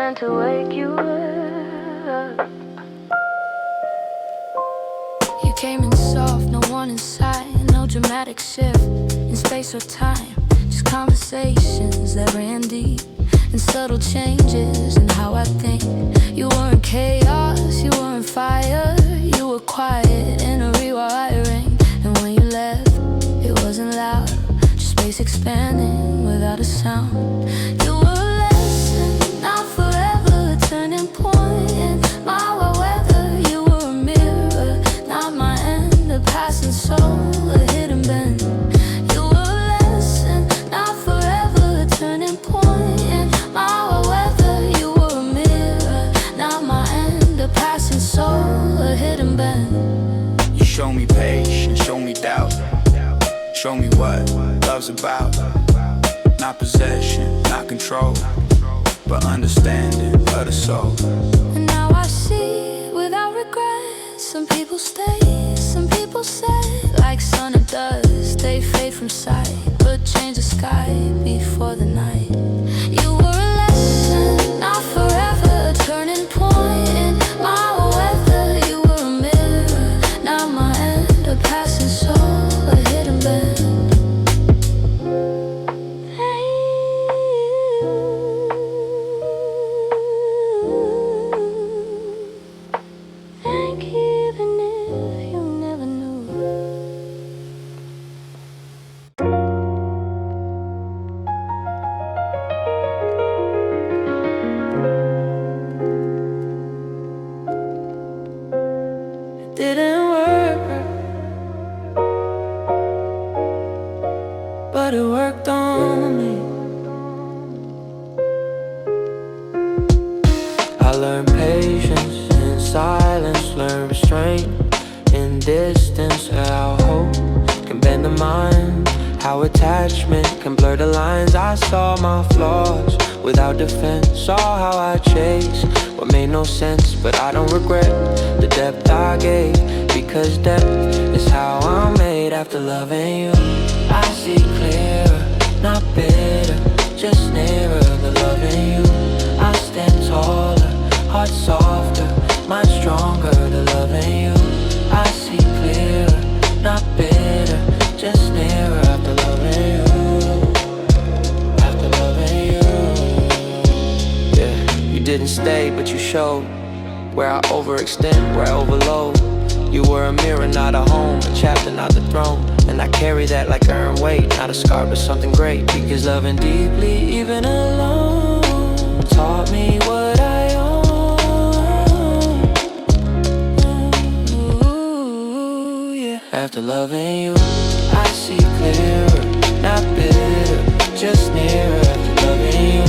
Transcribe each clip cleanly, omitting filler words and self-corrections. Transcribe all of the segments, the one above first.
meant to wake you up. You came in soft, no one inside, no dramatic shift in space or time. Just conversations that ran deep, and subtle changes in how I think. You weren't chaos, you weren't fire, you were quiet in a rewiring. And when you left, it wasn't loud, just space expanding without a sound. You were a lesson, not forever, a turning point in my weather. You were a mirror, not my end, a passing soul, a hidden bend. You were a lesson, not forever, a turning point in my weather. You were a mirror, not my end, a passing soul, a hidden bend. You show me patience, show me doubt, show me what love's about. Not possession, not control, but understanding of the soul. And now I see without regret. Some people stay, some people say, like sun or dust, they fade from sight, but change the sky before the night. You were a lesson, not forever, a turning point in my weather. You were a mirror, not my end, a passing soul, a hidden bend. Thank you, even if you never knew. It didn't work, but it worked on me. I learned patience in silence, learned restraint in distance. How hope can bend the mind, how attachment can blur the lines. I saw my flaws without defense, saw how I chased what made no sense. But I don't regret the depth I gave, because depth is how I'm made after loving you. I see clearer, not bitter, just nearer the loving you. I stand taller, heart softer, mind stronger, the loving you. I see clearer, not bitter, just nearer after loving you. After loving you. Yeah, you didn't stay, but you showed where I overextend, where I overload. You were a mirror, not a home, a chapter, not the throne. And I carry that like earned weight, not a scar, but something great. Because loving deeply, even alone, taught me what I own. Ooh, yeah. After loving you, I see clearer, not bitter, just nearer. After loving you,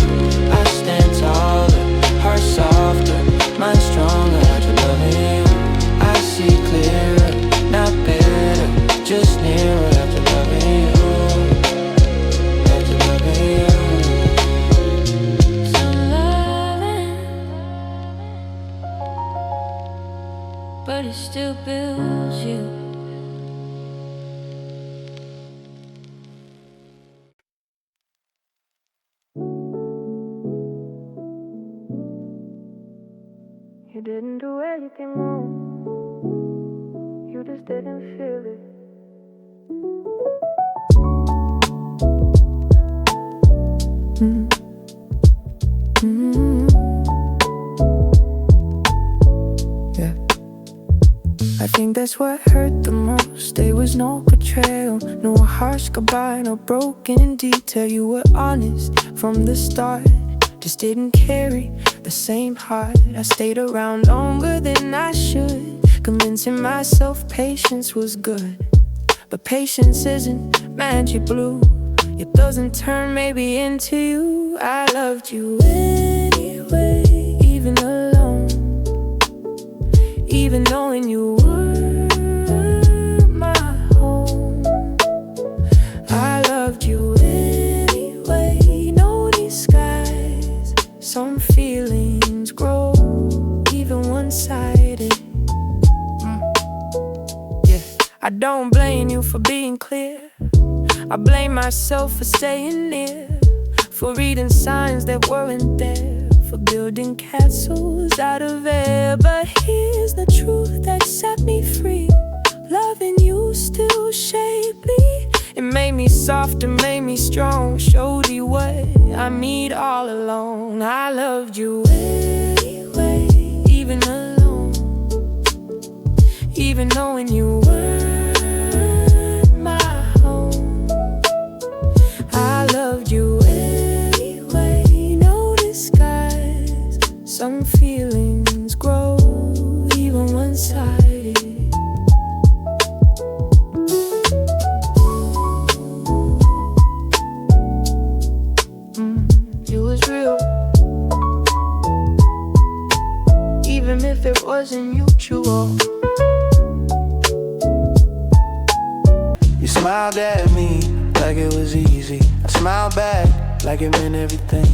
I stand taller, heart softer, mind stronger. After loving you, I see clearer, not bitter, just nearer. After loving you, after loving you. Some loving, but it still builds you. You didn't do anything wrong, you just didn't feel it. Yeah. I think that's what hurt the most. There was no betrayal, no harsh goodbye, no broken in detail. You were honest from the start, just didn't carry the same heart. I stayed around longer than I should, convincing myself patience was good. But patience isn't magic blue, it doesn't turn maybe into you. I loved you anyway, even alone, even knowing you were my home. I loved you anyway, no disguise. Some feelings grow even one-sided. Yeah, I don't blame you for being clear, I blame myself for staying near, for reading signs that weren't there, for building castles out of air. But here's the truth that set me free. Loving you still shaped me. It made me soft, it made me strong. Showed you what I need all alone. I loved you anyway, even alone, even knowing you weren't my home. I loved you anyway, no disguise. Some feelings grow even one-sided. It was real, even if it wasn't mutual. You smiled at me like it was easy. I smiled back like it meant everything.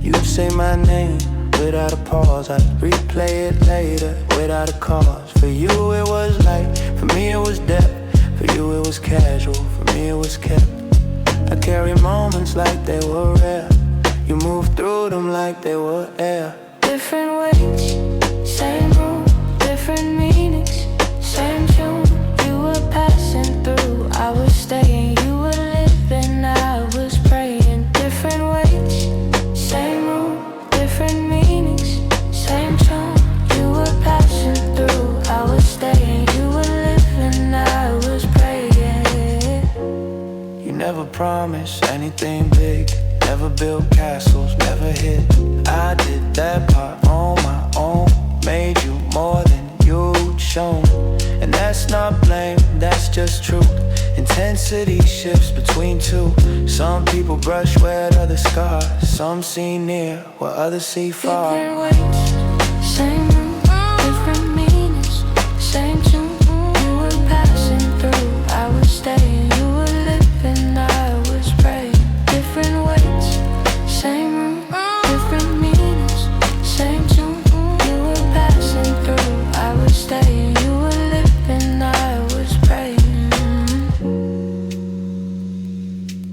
You'd say my name without a pause. I'd replay it later without a cause. For you it was light, for me it was depth. For you it was casual, for me it was kept. I carry moments like they were rare. You move through them like they were air. Different ways, same room, different meanings, same tune. You were passing through, I was staying. You were living, I was praying. Different ways, same room, different meanings, same tune. You were passing through, I was staying. You were living, I was praying. You never promised anything big, never built castles, never hit. I did that part on my own, made you more than you'd shown. And that's not blame, that's just truth. Intensity shifts between two. Some people brush where others scar. Some see near where others see far. Different ways, same room, different meanings, same tune. You were passing through, I was staying. You were living, I was praying. Different ways, same room, different meanings, same tune. You were passing through, I was staying. You were living, I was praying.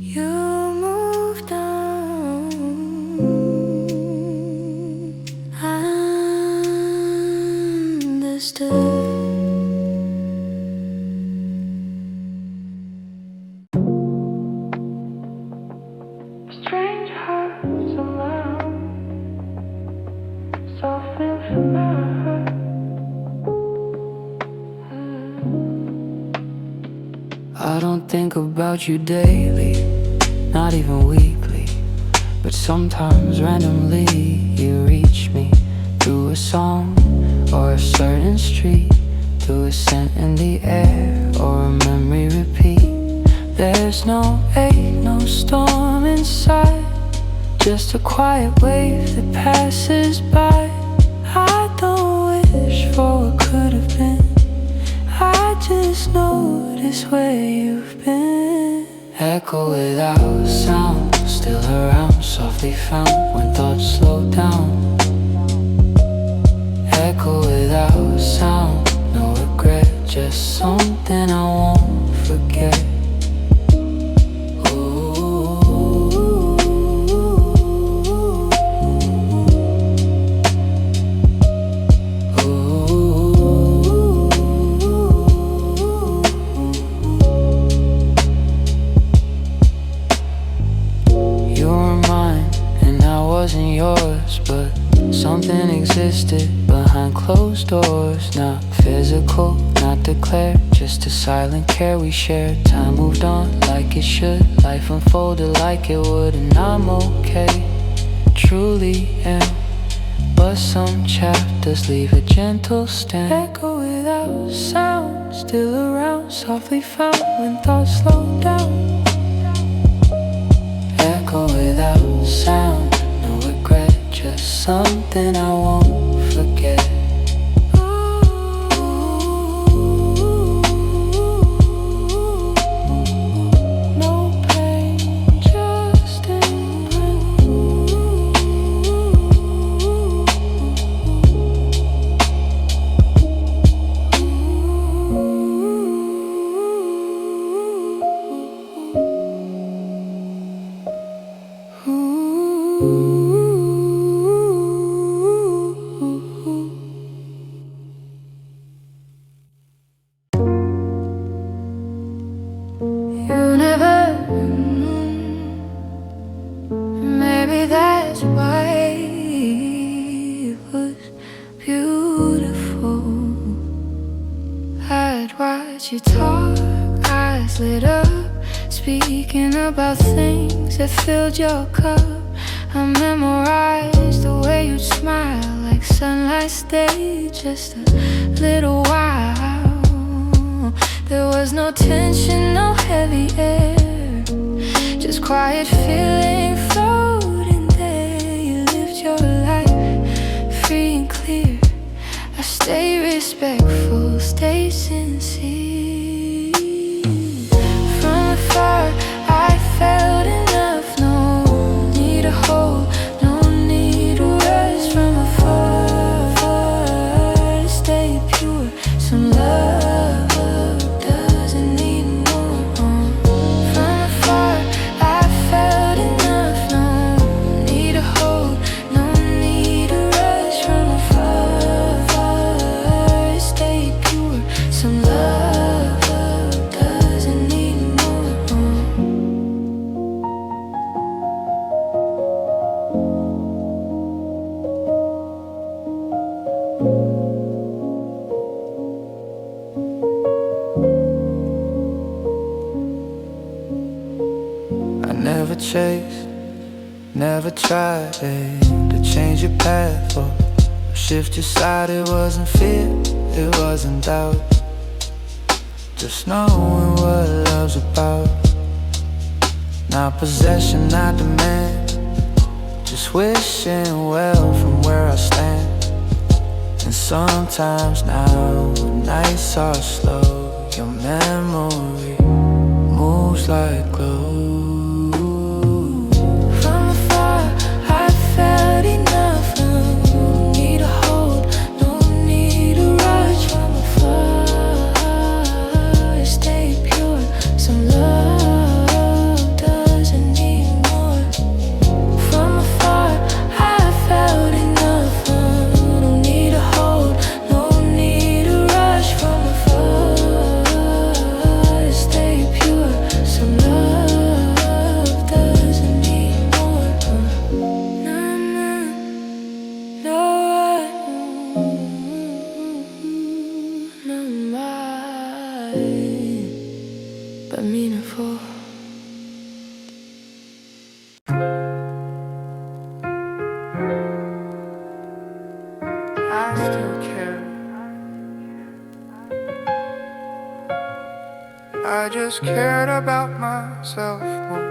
You moved on, I understood. Strange hearts around, soften for my heart. I don't think about you daily, not even weekly, but sometimes randomly you reach me through a song or a certain street, through a scent in the air or a memory repeat. There's no ache, no storm inside, just a quiet wave that passes by. I don't wish for what could have been, I just notice where you've been. Echo without sound, still around, softly found when thoughts slow down. Echo without sound, no regret, just something I won't forget. Wasn't yours, but something existed behind closed doors. Not physical, not declared, just a silent care we shared. Time moved on like it should, life unfolded like it would, and I'm okay, truly am. But some chapters leave a gentle stamp. Echo without sound, still around, softly found when thoughts slow down. Echo without sound, regret, just something I won't forget. No pain, just imprint. Ooh. about things that filled your cup. I memorized the way you'd smile like sunlight stayed just a little while. There was no tension, no heavy air, just quiet feeling floating there. You lived your life free and clear. I stay respectful, stay sincere. From afar I felt enough, no need to hold, no need to rush. From afar to stay pure, some love doesn't need more. From afar I felt enough, no need to hold, no need to rush. From afar to stay pure, some love doesn't need more. I never chased, never tried to change your path or shift your side. It wasn't fear, it wasn't doubt, just knowing what love's about. Not possession, not demand, just wishing well from where I stand. And sometimes now when nights are slow, your memory moves like glue. From afar I felt enough, no need to hold, no need to rush. From afar stay pure, some love doesn't need more. From afar I felt enough, no need to hold, no need to rush. From afar stay pure, some love doesn't need more. Nah, nah, no, not mine, but meaningful. I still care. I just cared about myself more.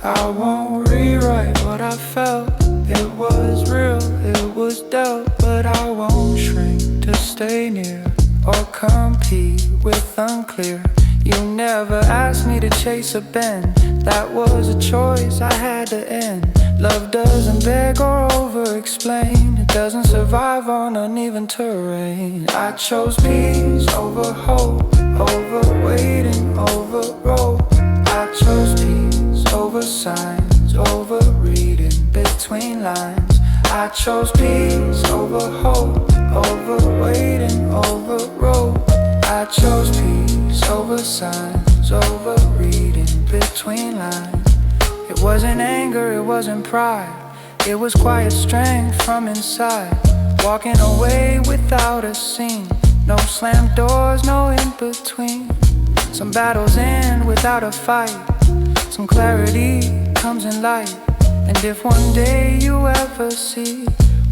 I won't rewrite what I felt. It was real, it was dealt. But I won't shrink to stay near or compete with unclear. You never asked me to chase a bend, that was a choice I had to end. Love doesn't beg or over-explain, it doesn't survive on uneven terrain. I chose peace over hope, over waiting, over rope. I chose peace over signs, over reading between lines. I chose peace over hope, over waiting, over rope. I chose peace over signs, over reading between lines. It wasn't anger, it wasn't pride, it was quiet strength from inside. Walking away without a scene, no slammed doors, no in-between. Some battles end without a fight, some clarity comes in light. And if one day you ever see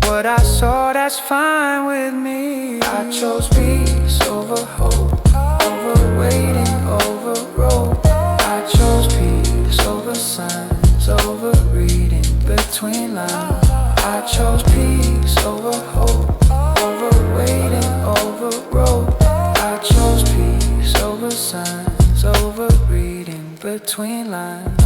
what I saw, that's fine with me. I chose peace over hope, over waiting, over rope. I chose peace over signs, over reading between lines. I chose peace over hope, over waiting, over rope. I chose peace over signs, over reading between lines.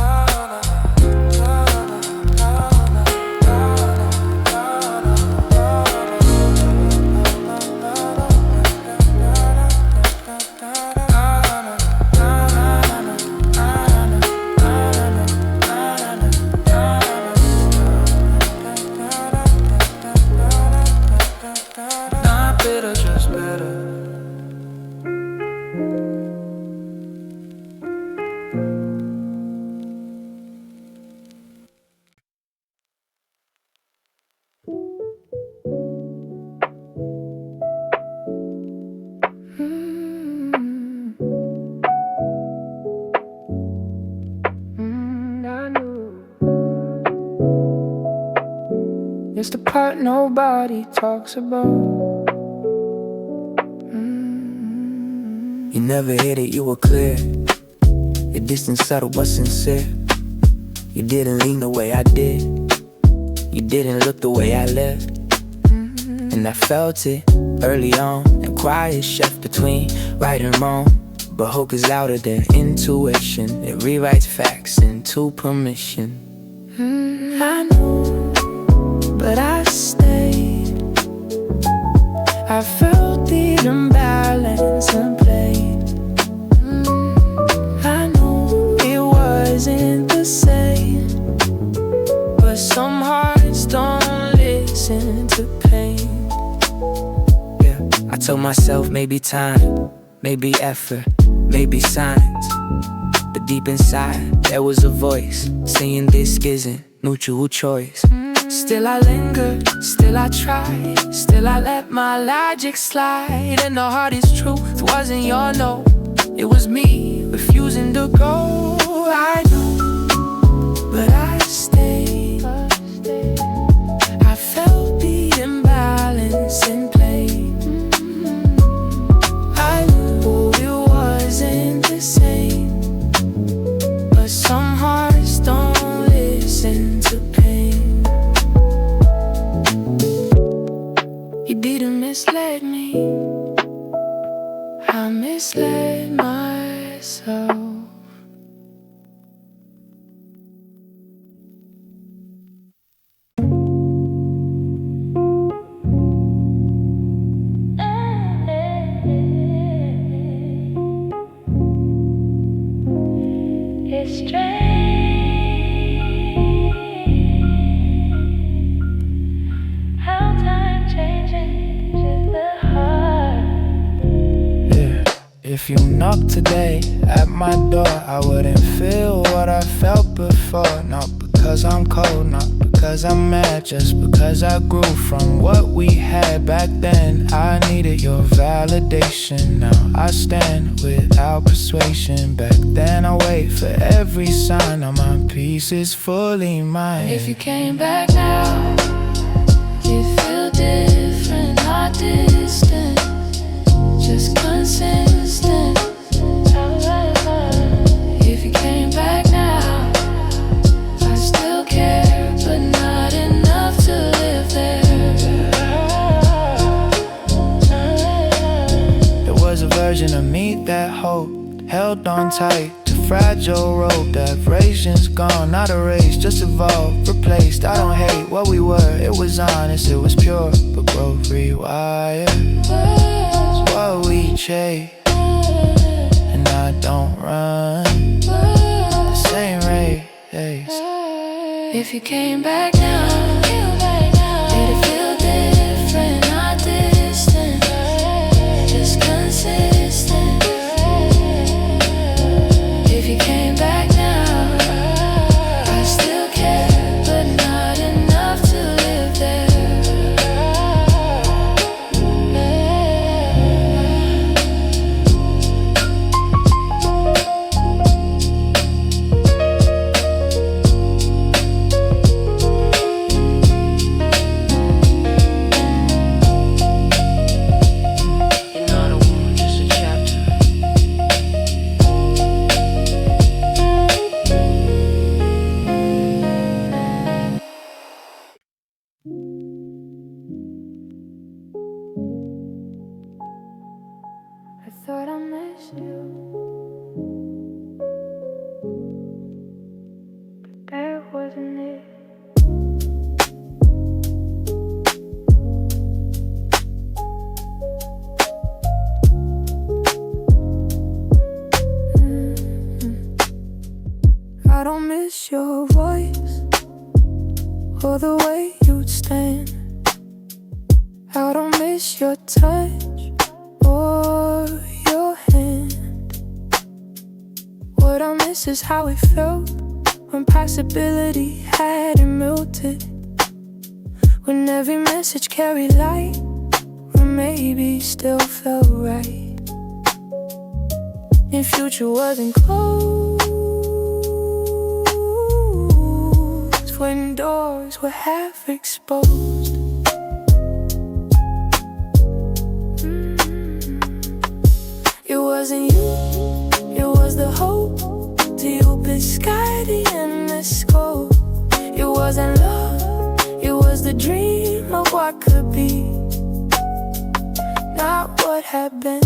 It's the part nobody talks about. You never hit it, you were clear. Your distance subtle but sincere. You didn't lean the way I did. You didn't look the way I lived. And I felt it early on. And quiet chef between right and wrong. But hope is louder than intuition. It rewrites facts into permission. I know, but I stayed. I felt the imbalance and played. I know it wasn't the same, but some hearts don't listen to pain. Yeah, I told myself maybe time, maybe effort, maybe silence. But deep inside there was a voice saying this isn't mutual choice. Still I lingered, still I tried, still I let my logic slide. And the hardest truth wasn't your no, it was me refusing to go. I know, but I stayed. I felt the imbalance in play. I knew it wasn't the same, but some hearts don't listen to pain. You didn't mislead me, I misled myself. It's strange how time changes the heart. Yeah, if you knocked today at my door, I wouldn't feel what I felt before. Not because I'm cold, not because I'm mad, just because I grew from what we had back then. I needed your validation, now I stand without persuasion. Back then I wait for every sign, now my peace is fully mine. If you came back now, you feel different, not distant, just consistent. If you came back now, I still care, but not enough to live there. There was a version of me that hoped, held on tight to fragile rope. That vibration's gone, not erased, just evolved, replaced. I don't hate what we were, it was honest, it was pure, but growth rewired. It's what we chase, and I don't run the same race. If you came back now, did it feel different, not distant, just consistent? If you came back now, I still care, but not enough to live there. I thought I missed you, but that wasn't it. I don't miss your voice or the way you'd stand. I don't miss your touch or your hand. What I miss is how it felt when possibility hadn't melted, when every message carried light, when maybe still felt right, and future wasn't closed when doors were half exposed. It wasn't you, it was the hope, the open sky, the endless scope. It wasn't love, it was the dream of what could be, not what had been.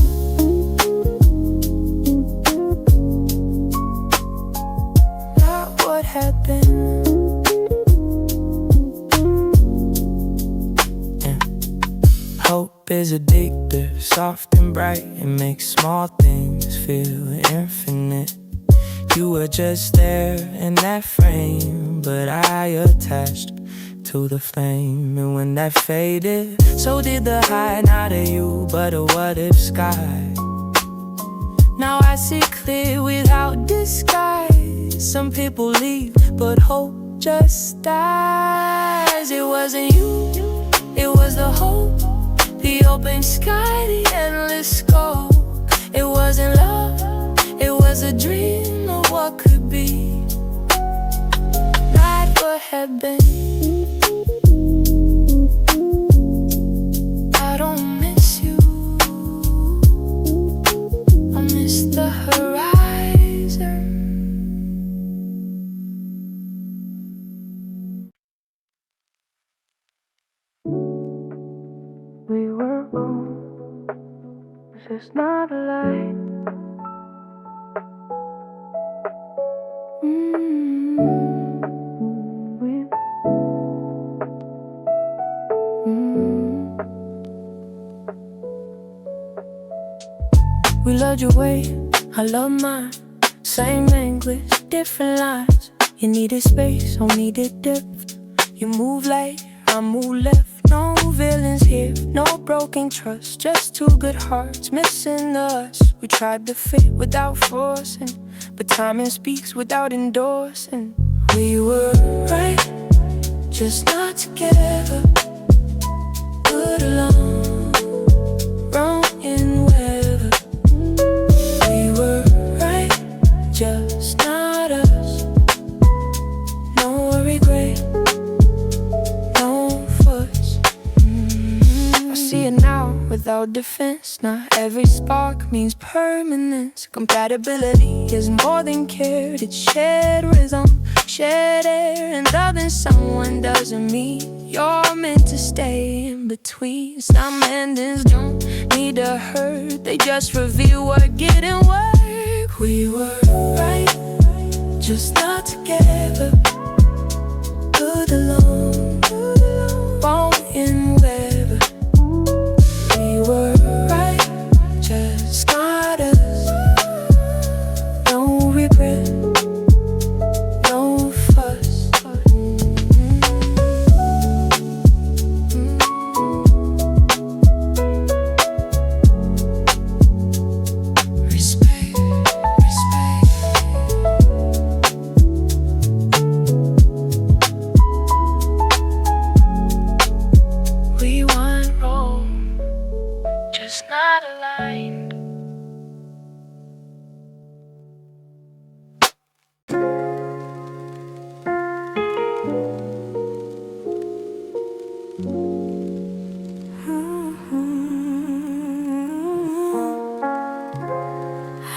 Not what had been. Hope is addictive, soft and bright. It makes small things feel infinite. You were just there in that frame, but I attached to the flame. And when that faded, so did the high. Not a you, but a what-if sky. Now I see clear without disguise. Some people leave, but hope just dies. It wasn't you, it was the hope, the open sky, the endless scope. It wasn't love, it was a dream of what could be, not what had been. I don't miss you, I miss the horizon. We were wrong, this is not a lie. We loved your way, I love mine. Same English, different lines. You needed space, I needed depth. You move late, I move left. No villains here, no broken trust. Just two good hearts missing us. We tried to fit without forcing, but timing speaks without endorsing. We were right, just not together. Good alone, wrong in weather. We were right, just not us. No regret, no fuss. I see it now without defense. Not every spark means permanence. Compatibility is more than care. It's shared rhythm, shared air, and loving someone doesn't mean you're meant to stay in between. Some endings don't need to hurt, they just reveal what didn't work. We were right, just not together. Good alone, wrong in weather. We were right, just not us. No regret, no fuss. Respect, respect. We weren't wrong, just not aligned.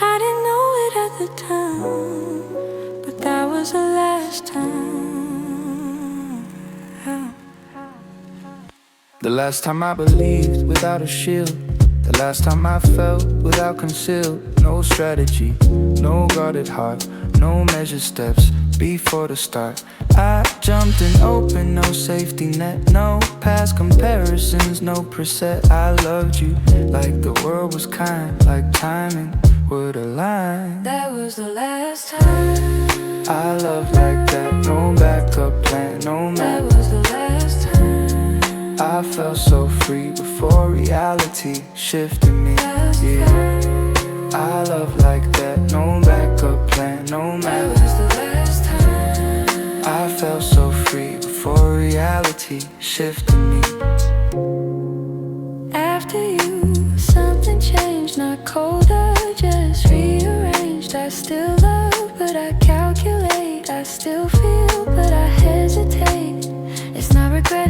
I didn't know it at the time, but that was the last time. The last time I believed without a shield. The last time I felt without concealed. No strategy, no guarded heart, no measured steps before the start. I jumped in open, no safety net, no past comparisons, no preset. I loved you like the world was kind, like timing would align. That was the last time. I loved like that, no backup plan, no That map. was the last time. I felt so free before reality shifted me. Yeah, I love like that, no backup plan, no That map. was the last time. I felt so free before reality shifted me. After you, something changed, not colder, just rearranged. I still love, but I calculate. I still feel, but I hesitate.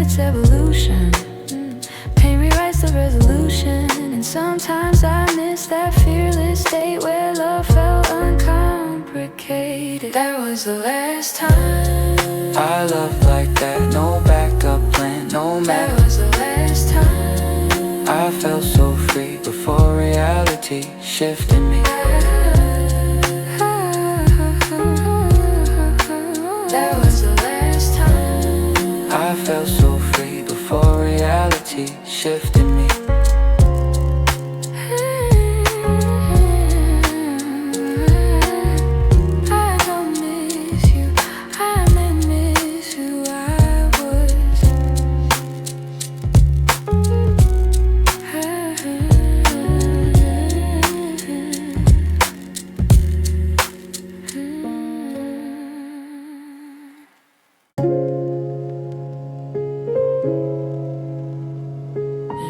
its evolution. Pain rewrites the resolution. And sometimes I miss that fearless state where love felt uncomplicated. That was the last time I love like that, no backup plan, no that matter. was the last time I felt so free before reality shifted me. That was the last time I felt so free before reality shifted me. I don't miss you, I may miss who I was.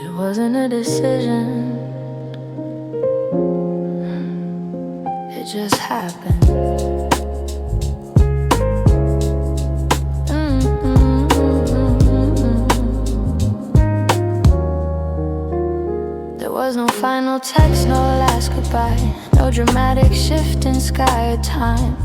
It wasn't a decision, it just happened. There was no final text, no last goodbye, no dramatic shift in sky or time.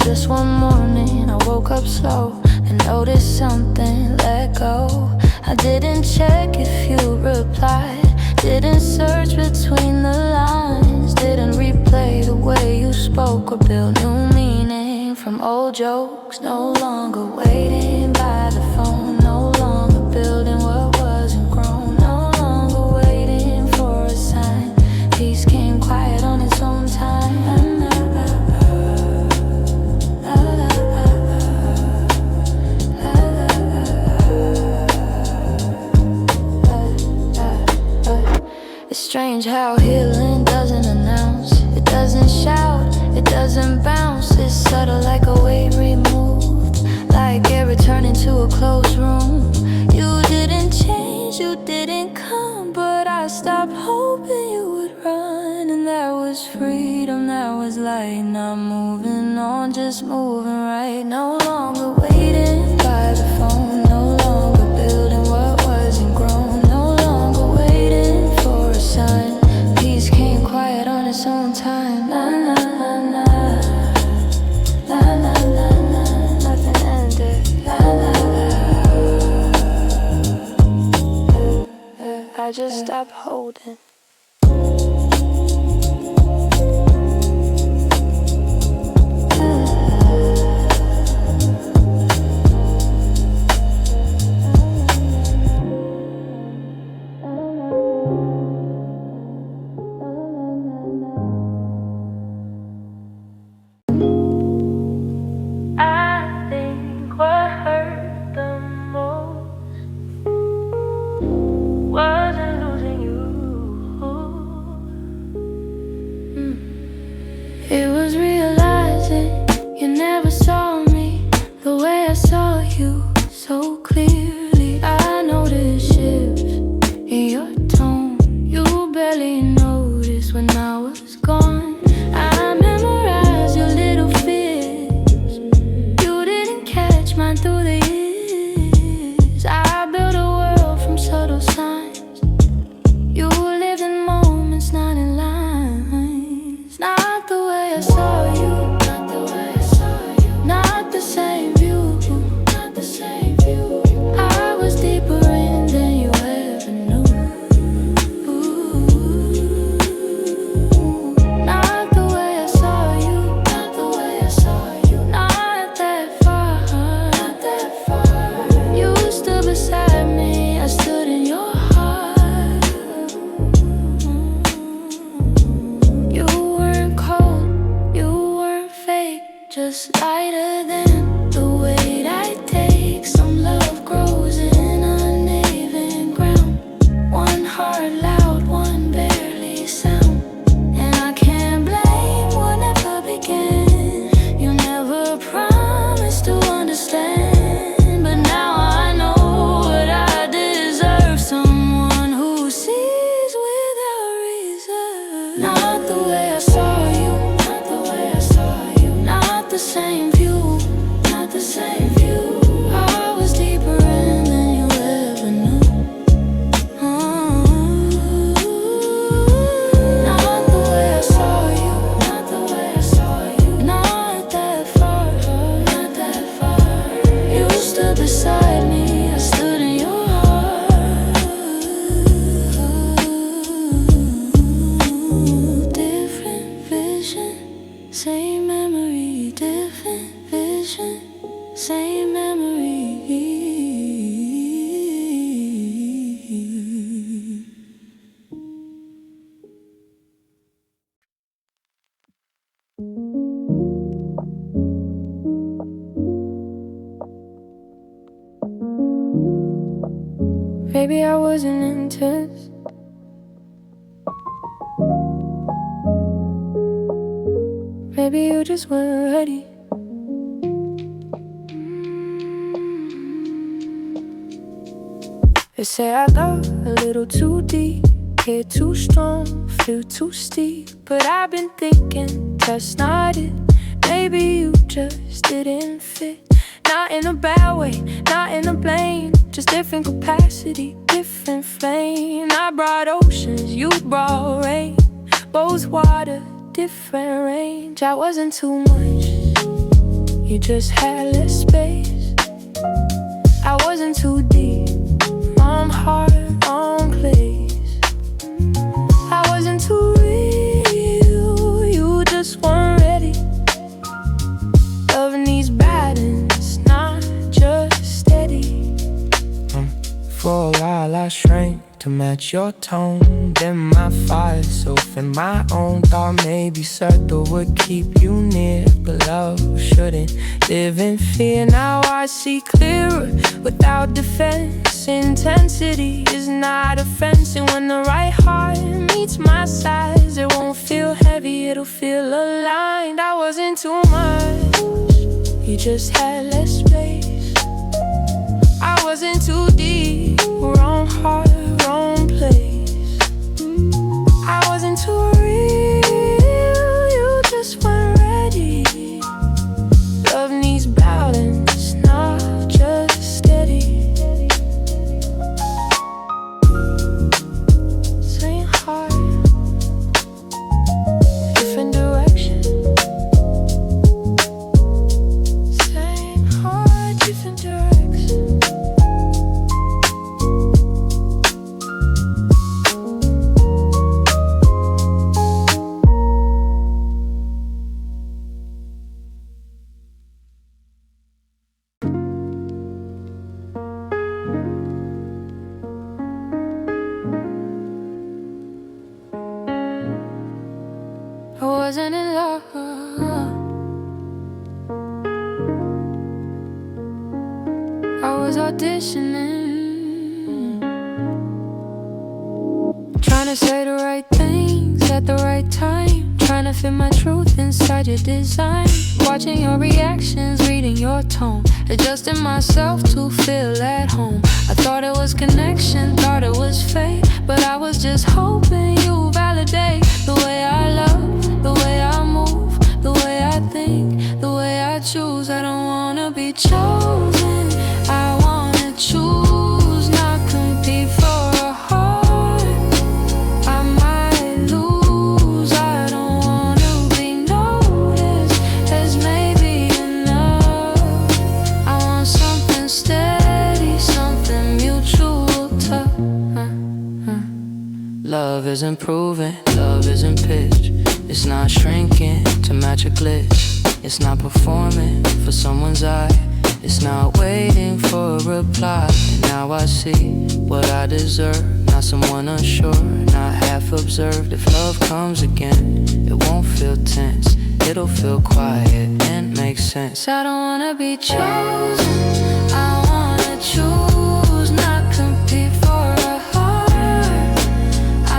Just one morning I woke up slow and noticed something let go. I didn't check if you replied, didn't search between the lines, didn't replay the way you spoke or build new meaning from old jokes. No longer waiting by the phone, no longer building what wasn't grown, no longer waiting for a sign. Peace came quiet on its own time. It's strange how healing doesn't announce, it doesn't shout, it doesn't bounce. It's subtle like a weight removed, like air returning to a closed room. You didn't change, you didn't come, but I stopped hoping you would run. And that was freedom, that was light. Not moving on, just moving right. No longer waiting by the phone, no longer building what wasn't grown, no longer waiting for a sign. Peace came quiet on its own time. Na na na na, na na na na, nothing ended. Na na na, I just stopped holding. I think what hurt the most wasn't losing you. It was realizing you never saw me the way I saw you so clearly. I noticed shifts in your tone you barely noticed when I was gone. I memorized your little fears, you didn't catch mine through the years. I built a world from subtle signs, you lived in moments, not in lines. Not the way I saw you, not the way I saw you, not the same view, not the same view. I was deeper in than you ever knew. Not the way I saw you, not the way I saw you, not that far, not that far. You stood beside me, I stood in your heart. You weren't cold, you weren't fake, just lighter than the weight I take. Some love grows in uneven ground, one heart loud, one barely sound. And I can't blame what never began. You never promised to understand, but now I know what I deserve. Someone who sees without reason. Not the way I saw you, not the way I saw you, not the same view, not the same view. I was deeper in than you Same memory, different vision. Same memory. Maybe I wasn't intense. Maybe you just weren't ready. They say I love a little too deep, hit too strong, feel too steep. But I've been thinking that's not it. Maybe you just didn't fit. Not in a bad way, not in a blame, just different capacity, different flame. I brought oceans, you brought rain, both water, different range. I wasn't too much, you just had less space. I wasn't too deep, wrong heart, wrong place. I wasn't too real, you just weren't ready. Love needs balance, not just steady. For a while I shrank to match your tone. Then my fire softened my own. Thought maybe circle would keep you near, but love shouldn't live in fear. Now I see clearer without defense. Intensity is not a fence, and when the right heart meets my size, it won't feel heavy, it'll feel aligned. I wasn't too much, you just had less space. I wasn't too deep, wrong heart, wrong place. I wasn't too real, you just weren't ready. Love needs balance, not just steady. Same heart, different direction. Same heart, different direction. I wasn't in love, I was auditioning, trying to say the right things at the right time, trying to fit my truth inside your design. Watching your reactions, reading your tone, adjusting myself to feel at home. I thought it was connection, thought it was fate, but I was just hoping you validate the way I love, the way I move, the way I think, the way I choose. I don't wanna be chosen, I wanna choose, not compete for a heart I might lose. I don't wanna be noticed as maybe enough. I want something steady, something mutual touch. Love isn't proven, love isn't pitched. It's not shrinking to match a glitch. It's not performing for someone's eye. It's not waiting for a reply. And now I see what I deserve. Not someone unsure, not half observed. If love comes again, it won't feel tense. It'll feel quiet and make sense. I don't wanna be chosen, I wanna choose, not compete for a heart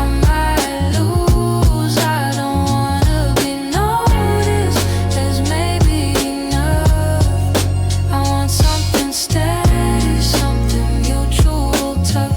I might lose. I don't wanna be noticed as maybe enough. I want something steady, something mutual touch.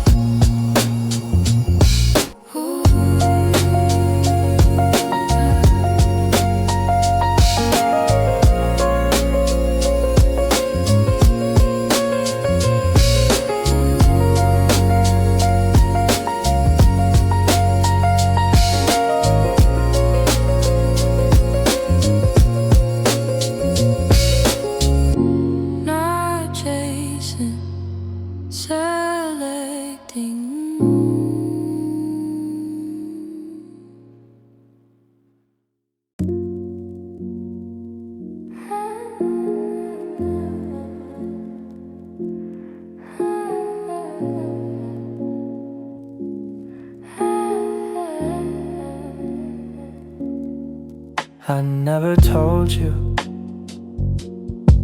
I never told you,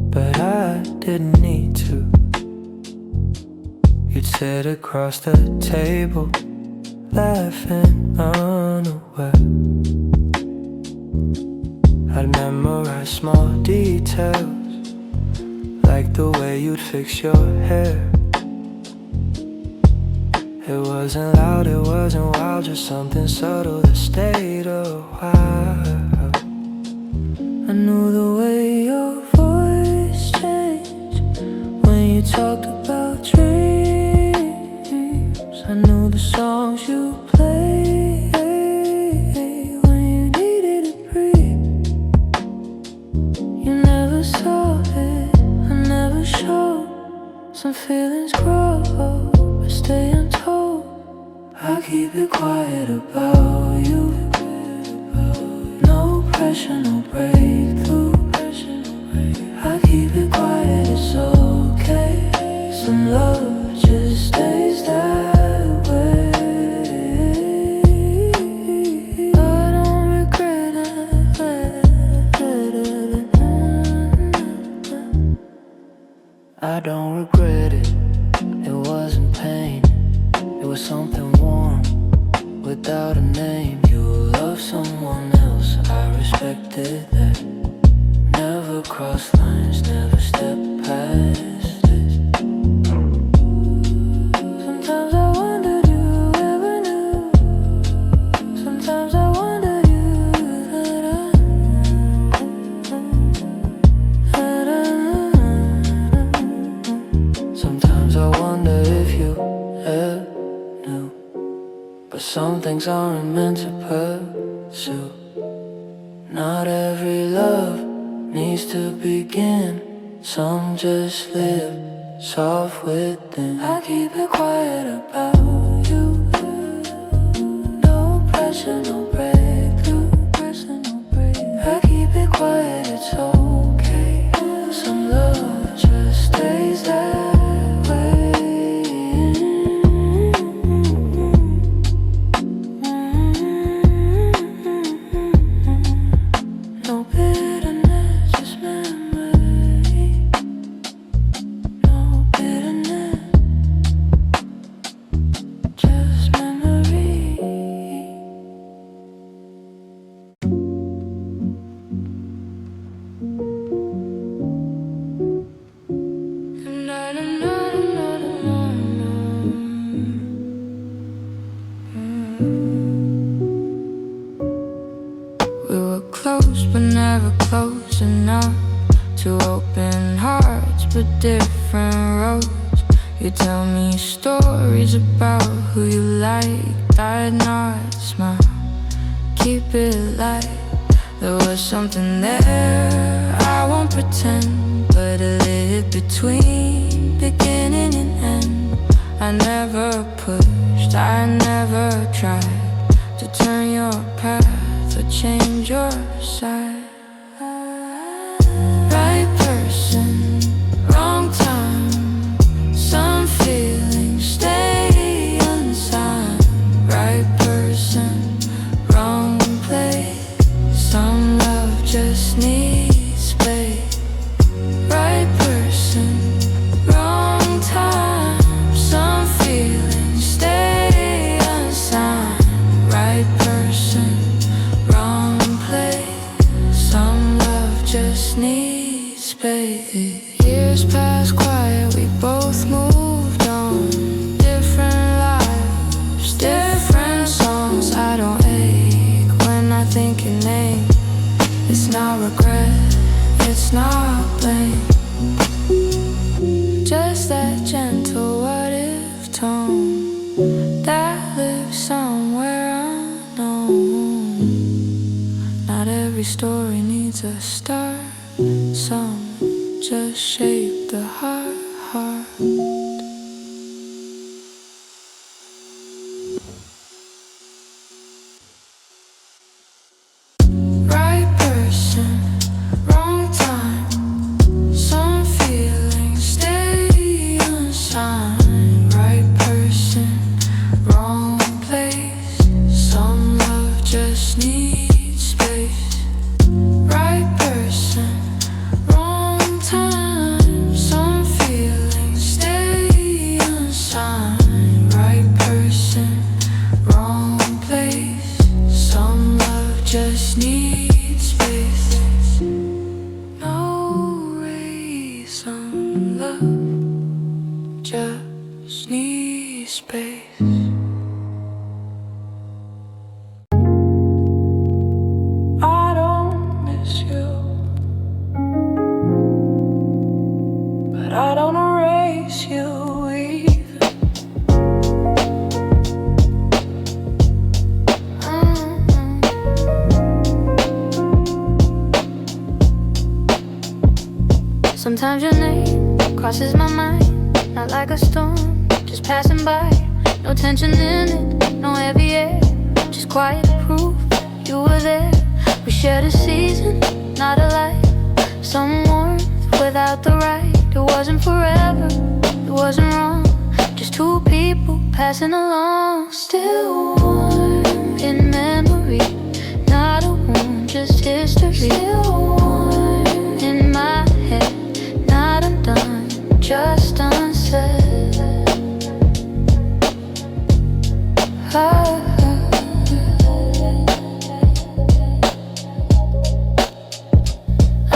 but I didn't need to. You'd sit across the table, laughing unaware. I'd memorize small details, like the way you'd fix your hair. It wasn't loud, it wasn't wild, just something subtle that stayed a while. I knew the way your voice changed when you talked about dreams. I knew the songs you played when you needed to breathe. You never saw it, I never showed. Some feelings grow but stay untold. I keep it quiet about you. No pressure, no breakthrough. I keep it quiet, it's okay. Some love just stays that way. I don't regret it. I don't regret it. It wasn't pain, it was something warm without a name. You love someone else, I respected that. Never cross lines, never step past it. Sometimes I wondered you ever knew. Sometimes I wondered you Sometimes I wonder if you ever knew. But some things aren't meant to pursue. Not every love needs to begin. Some just live soft within. I keep it quiet about you. No pressure, no breakthrough. I keep it quiet, it's okay. Some love just stays that way. No bitterness, just memory. No bitterness, just memory. Na, na, na, na, na, na. We were close but never close enough to open hearts but different roads. You tell me stories about who you liked, I'd not smile. Keep it light, there was something there, I won't pretend. But it lit between beginning and end. I never pushed, I never tried to turn your path or change your side. Right person, wrong time. Some feelings stay unsigned. Right person, wrong place. Some love just needs space. Right person, wrong time. Some feelings stay unsigned. Right person, wrong place. Some love just needs space. Years pass quiet, we both moved on. Different lives, different songs. I don't ache when I think your name. It's not regret, it's not blame. Just that gentle what if tone that lives somewhere unknown. Not every story needs a start. Some just shape the heart. Right person, wrong time. Some feelings stay unsigned. Right person, wrong place. Some love just needs space. space. I don't miss you, but I don't erase you either. Sometimes your name crosses my mind, not like a storm, just passing by. No tension in it, no heavy air, just quiet proof you were there. We shared a season, not a life, some warmth without the right. It wasn't forever, it wasn't wrong, just two people passing along. Still warm in memory, not a wound, just history. Still warm in my head, not undone, just unsaid.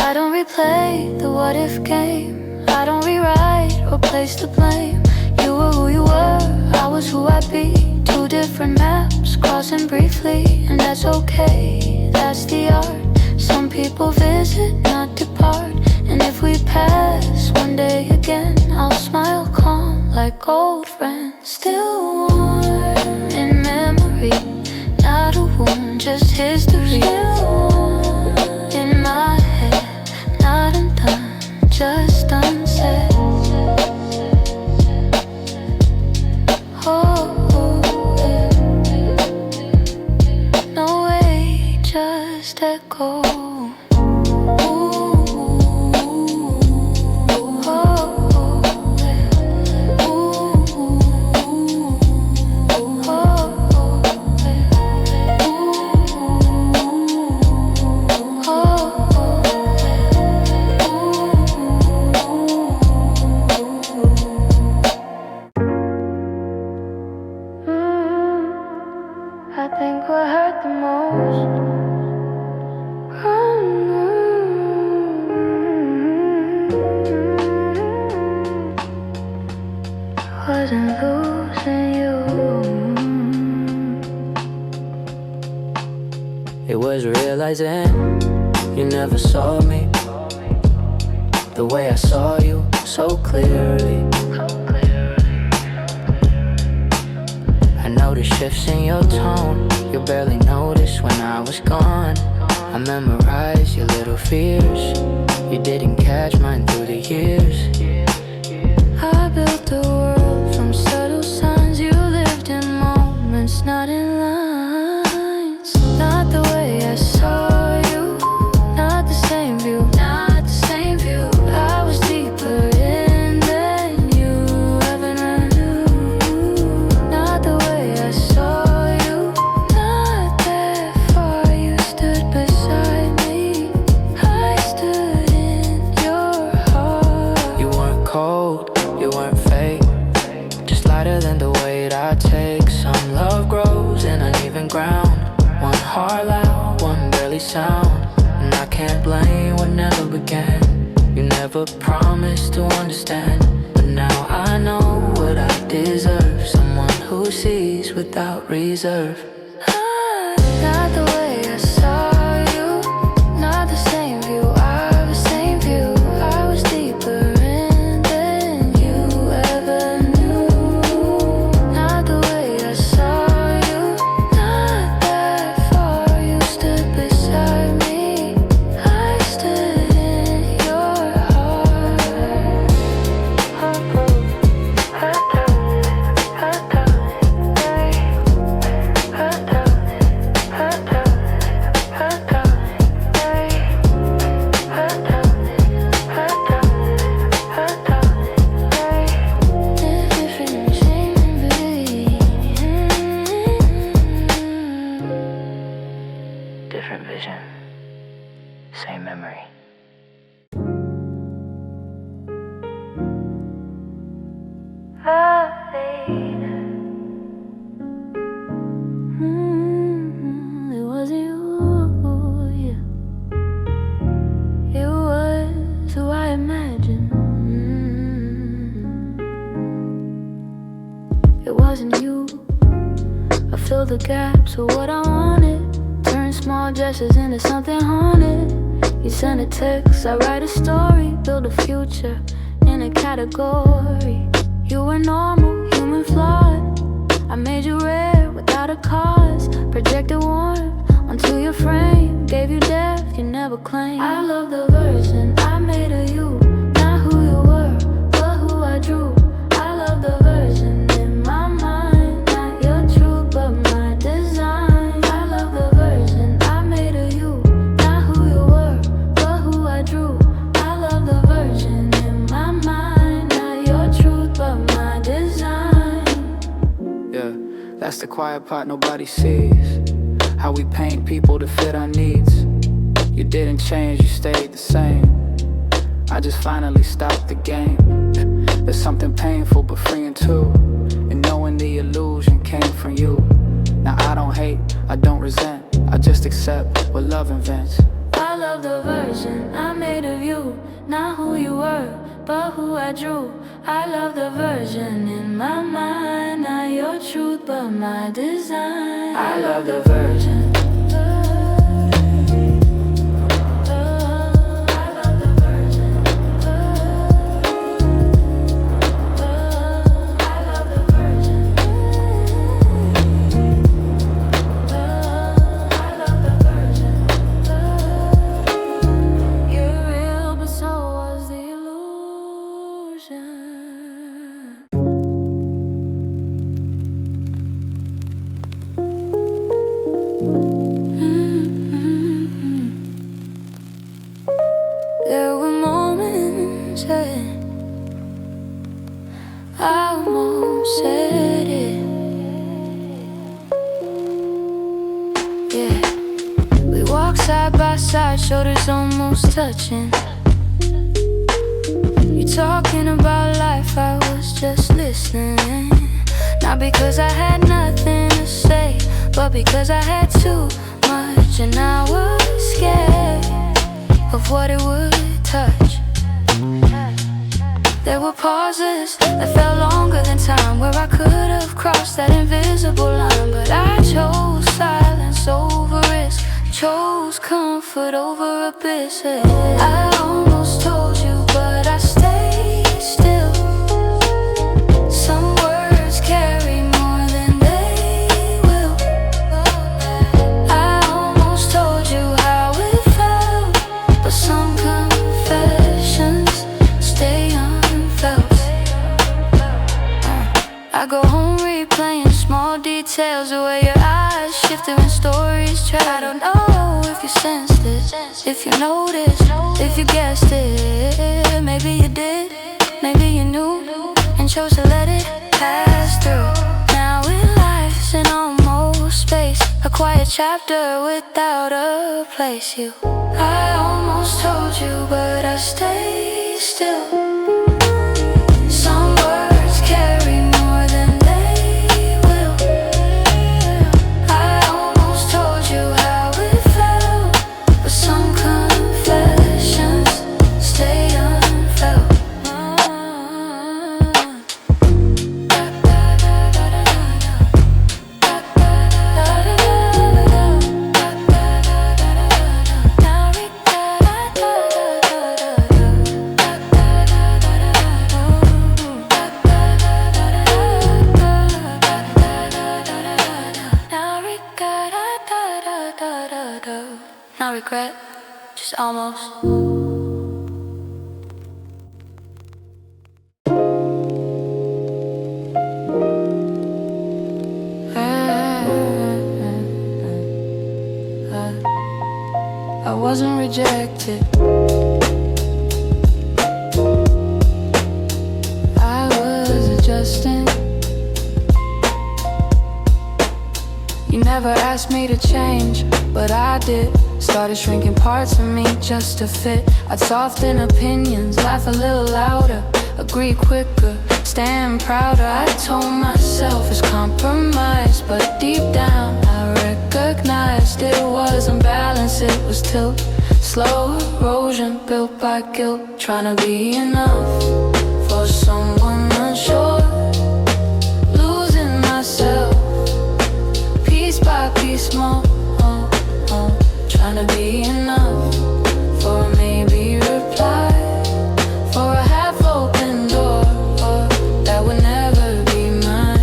I don't replay the what if game, I don't rewrite or place the blame. You were who you were, I was who I'd be. Two different maps crossing briefly, and that's okay, that's the art. Some people visit, not depart, and if we pass one day again, I'll smile calm like old friends. Still warm in memory, not a wound, just history. Still warm in my head, not undone, just unsaid. Oh, no way, just echo. I think what hurt the most wasn't losing you. It was realizing you never saw me the way I saw you so clearly. I noticed shifts in your tone you barely noticed when I was gone. I memorized your little fears, you didn't catch mine through the years. I built the world from subtle signs. You lived in moments, not in lines. Not the way I saw you, not the same view, not the same view. I was deeper in than you ever knew. Not the way I saw you, not that far. You stood beside me, I stood in your heart. You weren't cold, you weren't fake, just lighter than the weight I take. Some love grows in uneven ground, one heart loud, one barely sound. And I can't blame what never began. You never promised to understand, but now I know what I deserve. Someone who sees without reserve. Not the way I saw you, not the same view, I was same view. I was deeper in than you ever knew. Not the way I saw you, not that far. You stood beside me, I stood in your heart. Different vision, same memory. It wasn't you, yeah. It was who I imagined. It wasn't wasn't you. I fill the gaps with what I wanted, turn small gestures into something haunted. You send a text, I write a story, build a future in a category. You were normal, human flawed. I made you rare without a cause, projected warmth onto your frame, gave you depth you never claimed. I love the version I made of you, not who you were, but who I drew. I love the version in my mind, not your truth, but my design. I love the version I made of you, not who you were, but who I drew. I love the version in my mind, not your truth, but my design. Yeah, that's the quiet part nobody sees. How we paint people to fit our needs. You didn't change, you stayed the same. I just finally stopped the game. There's something painful but freeing too, and knowing the illusion came from you. Now I don't hate, I don't resent, I just accept what love invents. I love the version I made of you, not who you were, but who I drew. I love the version in my mind, not your truth, but my design. I love the version. There were moments when I almost said it. Yeah, we walked side by side, shoulders almost touching. You talking about life, I was just listening. Not because I had nothing to say, but because I had too much, and I was scared of what it would touch. There were pauses that felt longer than time, where I could have crossed that invisible line, but I chose silence over risk, chose comfort over abyss. I almost told you, but I stayed still. Some words carry more than they will. I almost told you how it felt, but some confessions stay unfelt. I go home replaying small details, the way your eyes shifted when stories trail. I don't know if you sensed it, if you noticed, if you guessed it. Maybe you did, maybe you knew, and chose to let it pass through. Now in life's an almost space, a quiet chapter without a place. I almost told you, but I stayed still. Some words carry more than they will. I almost told you how it felt, but some confessions stay unfelt. Not regret, just almost. I wasn't rejected, I was adjusting. You never asked me to change, but I did. Started shrinking parts of me just to fit. I'd soften opinions, laugh a little louder, agree quicker, stand prouder. I told myself it's compromise, but deep down I recognized it wasn't balance, it was tilt. Slow erosion built by guilt, trying to be enough for someone unsure. Losing my small, trying to be enough for a maybe reply, for a half-open door that would never be mine.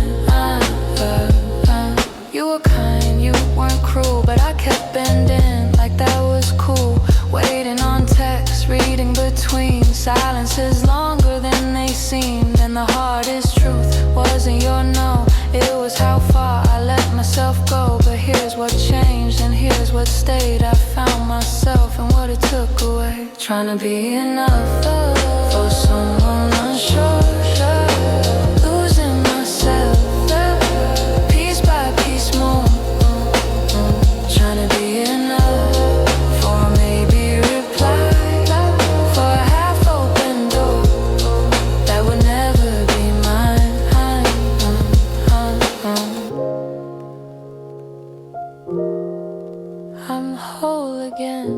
You were kind, you weren't cruel, but I kept bending like that was cool. Waiting on text, reading between silences longer than they seemed. And the hardest truth wasn't your no, it was how far I let myself go. But here's what changed and here's what stayed. I found myself and what it took away. Trying to be enough for someone unsure, losing myself piece by piece more. Trying to be enough for maybe reply, for a half-open door that would never be mine. I'm whole again,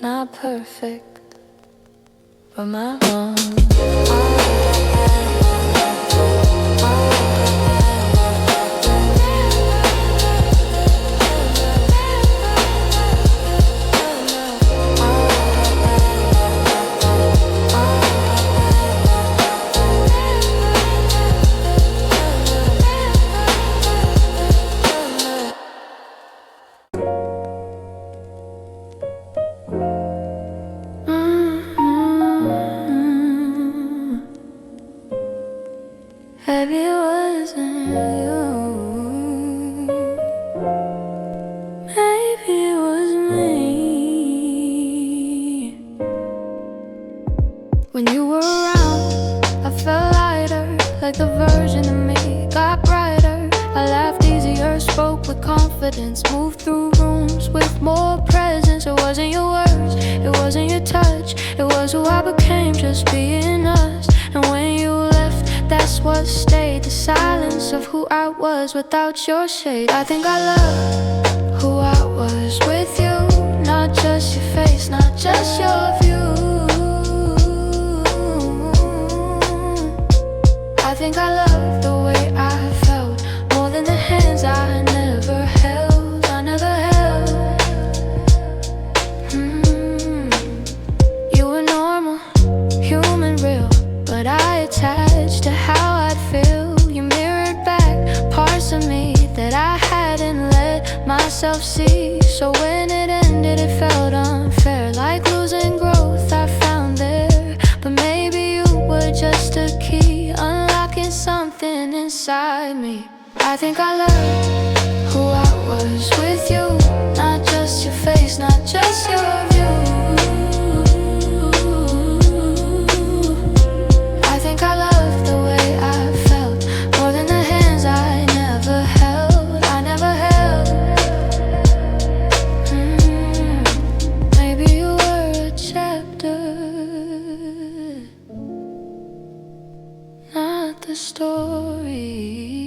not perfect, but my own. Maybe it wasn't you, maybe it was me. When you were around, I felt lighter, like the version of me got brighter. I laughed easier, spoke with confidence, moved through rooms with more presence. It wasn't your words, it wasn't your touch, it was who I became, just being us. And when you left, that's what stayed, the silence of who I was without your shade. I think I love who I was with you, not just your face, not just your view. I think I love the way I felt, more than the hands I never held, I never held. You were normal, human, real, but I attached to how I'd feel. You mirrored back parts of me that I hadn't let myself see. So when it ended, it felt unfair, like losing growth I found there. But maybe you were just a key, unlocking something inside me. I think I learned who I was with you, not just your face, not just your view. I think I love the way I felt, more than the hands I never held, I never held. Maybe you were a chapter, not the story.